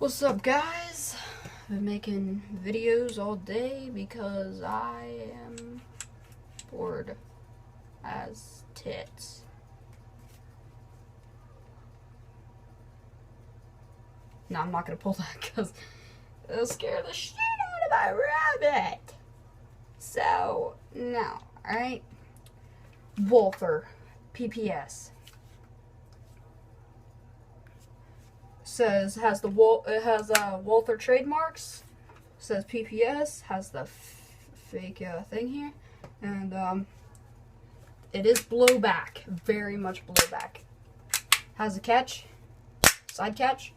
What's up, guys? I've been making videos all day because I am bored as tits. No, I'm not gonna pull that because it'll scare the shit out of my rabbit. So, no, alright? Walther, PPS. Says has Walther trademarks. Says PPS has the fake thing here, and it is blowback, very much blowback. Has a catch, side catch,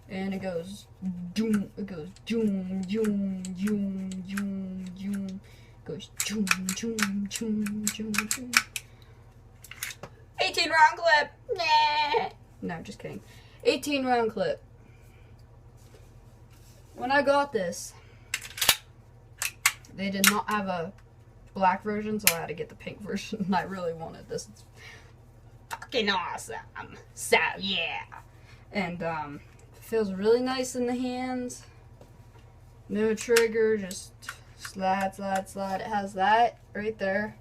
and it goes doom. It goes doom, doom, doom, doom, doom. Goes doom, doom, doom, doom, doom. 18-round clip. Nah. No, just kidding. 18-round clip. When I got this, they did not have a black version, so I had to get the pink version, and I really wanted this. It's fucking awesome. So, yeah. And, it feels really nice in the hands. No trigger, just slide, slide, slide. It has that right there.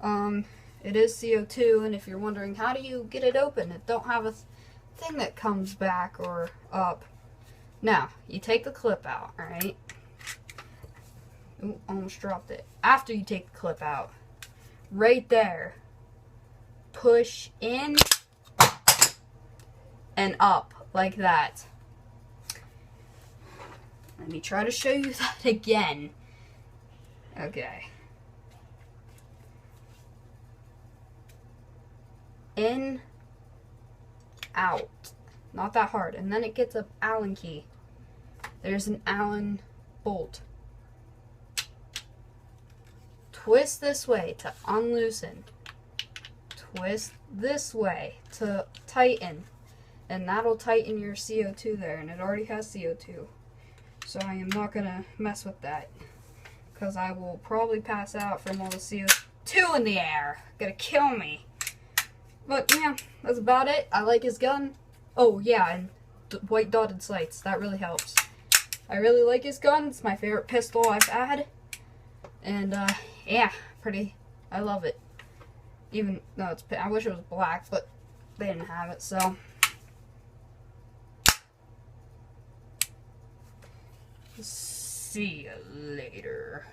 It is CO2, and if you're wondering how do you get it open, it don't have a thing that comes back or up. Now, you take the clip out, alright? Ooh, almost dropped it. After you take the clip out, right there, push in and up, like that. Let me try to show you that again. Okay. In, out. Not that hard. And then it gets an Allen key. There's an Allen bolt. Twist this way to unloosen. Twist this way to tighten. And that'll tighten your CO2 there. And it already has CO2. So I am not going to mess with that. Because I will probably pass out from all the CO2 in the air. Gonna kill me. But yeah, that's about it. I like his gun. Oh yeah, and white dotted sights. That really helps. I really like his gun. It's my favorite pistol I've had. And yeah, I love it. Even though I wish it was black, but they didn't have it, so. See you later.